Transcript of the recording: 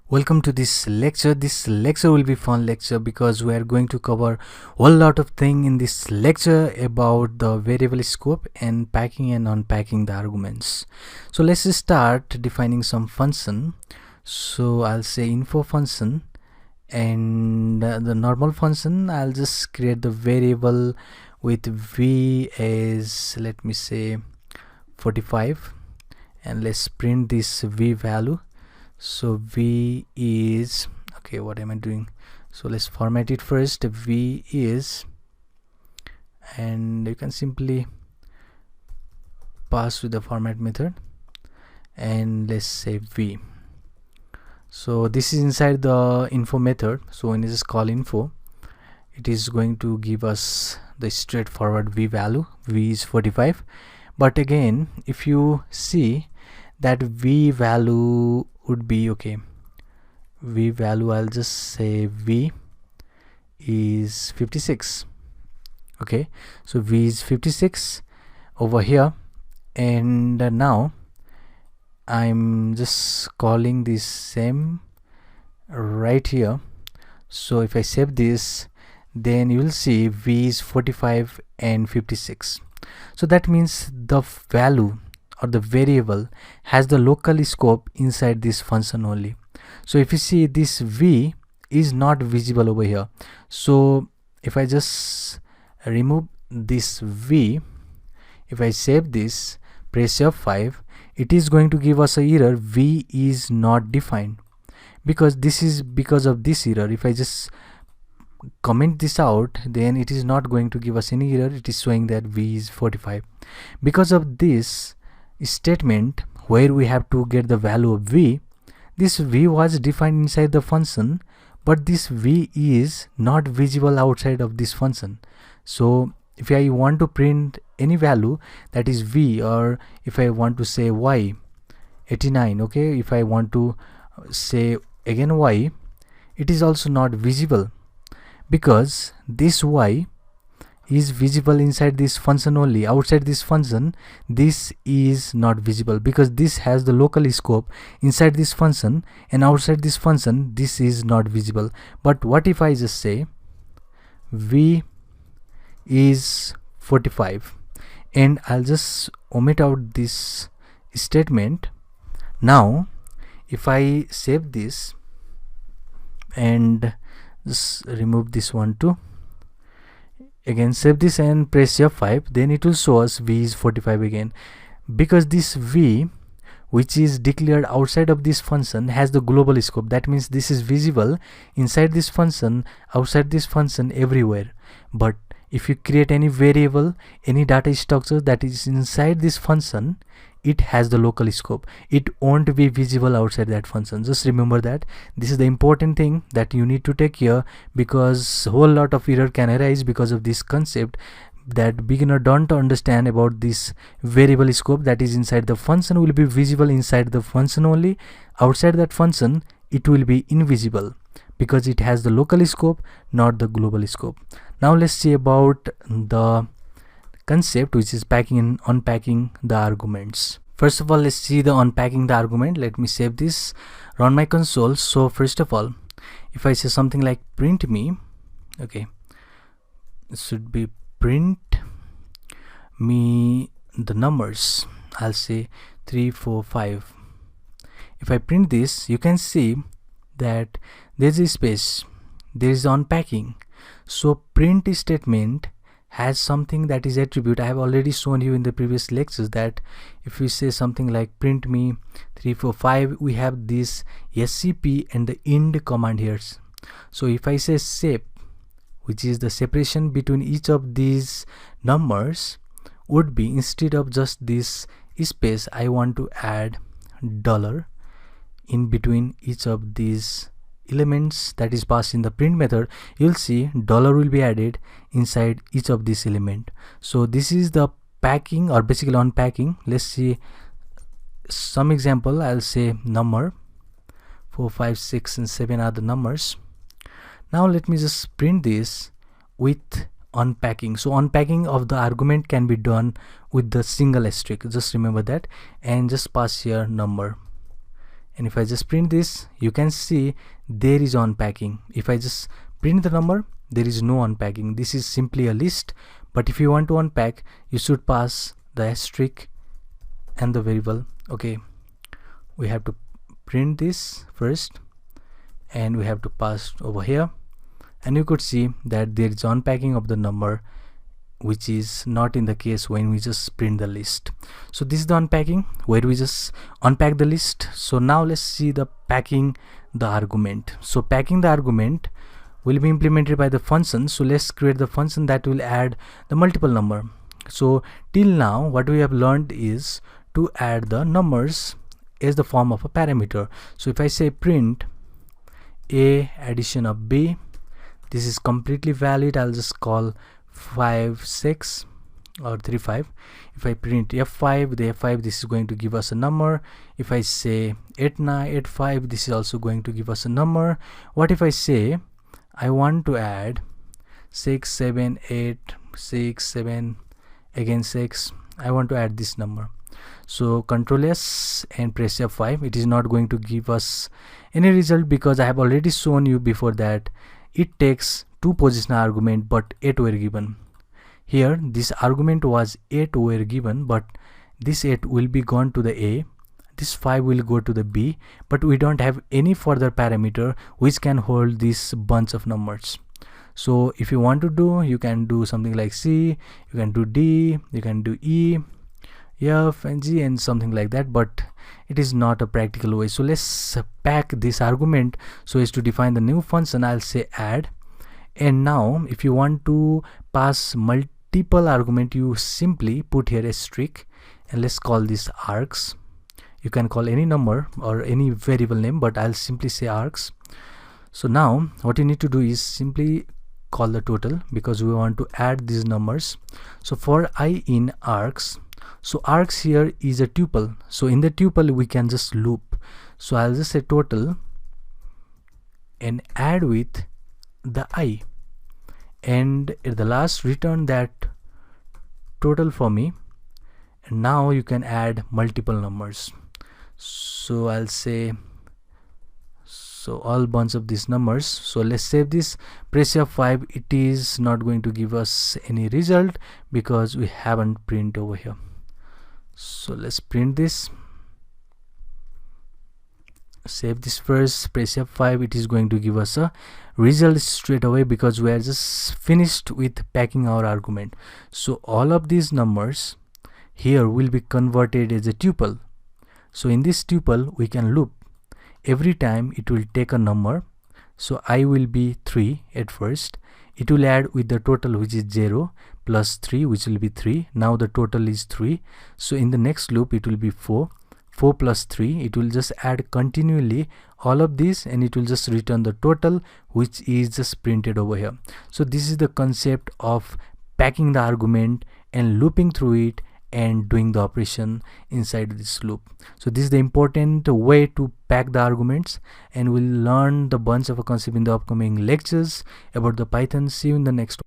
Welcome to this lecture. This lecture will be fun lecture because we are going to cover a lot of thing in this lecture about the variable scope and packing and unpacking the arguments. So let's start defining some function. So I'll say info function, and the normal function I'll just create the variable with v as, let me say, 45, and let's print this v value. So v is, okay, what am I doing? So let's format it first. V is, and you can simply pass with the format method, and let's say v. So this is inside the info method. So when you just call info, it is going to give us the straightforward v value. V is 45, but again, if you see that v value would be, okay, v value, I'll just say v is 56. Okay, so v is 56 over here, and now I'm just calling this same right here. So if I save this, then you will see v is 45 and 56. So that means the value or the variable has the local scope inside this function only. So if you see, this v is not visible over here. So if I just remove this v, if I save this, press F5, it is going to give us a error, v is not defined, because this is because of this error. If I just comment this out, then it is not going to give us any error. It is showing that v is 45. Because of this statement where we have to get the value of v, this v was defined inside the function, but this v is not visible outside of this function. So if I want to print any value that is v, or if I want to say y 89, okay, if I want to say again y, it is also not visible, because this y is visible inside this function only. Outside this function, this is not visible, because this has the local scope inside this function, and outside this function this is not visible. But what if I just say v is 45, and I'll just omit out this statement. Now if I save this and just remove this one too, again save this and press F5, then it will show us v is 45 again, because this v which is declared outside of this function has the global scope. That means this is visible inside this function, outside this function, everywhere. But if you create any variable, any data structure that is inside this function, it has the local scope. It won't be visible outside that function. Just remember that. This is the important thing that you need to take care, because a whole lot of error can arise because of this concept that beginner don't understand about this variable scope that is inside the function will be visible inside the function only. Outside that function, it will be invisible, because it has the local scope, not the global scope. Now let's see about the concept, which is packing and unpacking the arguments. First of all, let's see the unpacking the argument. Let me save this, run my console. So first of all, if I say something like print me, okay, it should be print me the numbers. I'll say 3, 4, 5. If I print this, you can see that there's a space, there is unpacking. So print statement has something that is attribute. I have already shown you in the previous lectures that if we say something like print me 3, 4, 5, we have this scp and the end command here. So if I say sep, which is the separation between each of these numbers, would be, instead of just this space, I want to add dollar in between each of these elements that is passed in the print method. You'll see dollar will be added inside each of this element. So this is the packing, or basically unpacking. Let's see some example. I'll say number 4, 5, 6 and 7 are the numbers. Now let me just print this with unpacking. So unpacking of the argument can be done with the single asterisk, just remember that, and just pass here number, and if I just print this, you can see there is unpacking. If I just print the number, there is no unpacking. This is simply a list, but if you want to unpack, you should pass the asterisk and the variable. Okay, we have to print this first and we have to pass over here, and you could see that there is unpacking of the number, which is not in the case when we just print the list. So this is the unpacking where we just unpack the list. So now let's see the packing the argument. So packing the argument will be implemented by the function. So let's create the function that will add the multiple number. So till now what we have learned is to add the numbers as the form of a parameter. So if I say print a addition of b, this is completely valid. I'll just call 5 6 or 3 5. If I print f5, the f5, this is going to give us a number. If I say 8 9 8 5, this is also going to give us a number. What if I say I want to add 6 7 8 6 7 again 6, I want to add this number. So Control S and press F5. It is not going to give us any result because I have already shown you before that it takes 2 positional argument but 8 were given. Here this argument was 8 were given, but this 8 will be gone to the A, this 5 will go to the B, but we don't have any further parameter which can hold this bunch of numbers. So if you want to do, you can do something like C, you can do D, you can do E, F and G and something like that, but it is not a practical way. So let's pack this argument so as to define the new function. I'll say add, and now if you want to pass multiple argument, you simply put here a asterisk and let's call this args. You can call any number or any variable name, but I'll simply say args. So now what you need to do is simply call the total because we want to add these numbers. So for I in args, so args here is a tuple, so in the tuple we can just loop. So I'll just say total and add with the I, and at the last return that total for me, and now you can add multiple numbers. So I'll say so all bunch of these numbers. So let's save this, press F5. It is not going to give us any result because we haven't print over here. So let's print this, save this first, press F5. It is going to give us a result straight away because we are just finished with packing our argument. So all of these numbers here will be converted as a tuple. So in this tuple we can loop. Every time it will take a number. So I will be 3 at first. It will add with the total, which is 0 plus 3, which will be 3. Now the total is 3. So in the next loop it will be 4 plus 3. It will just add continually all of these and it will just return the total, which is just printed over here. So this is the concept of packing the argument and looping through it and doing the operation inside this loop. So this is the important way to pack the arguments, and we'll learn the bunch of a concept in the upcoming lectures about the Python. See you in the next one.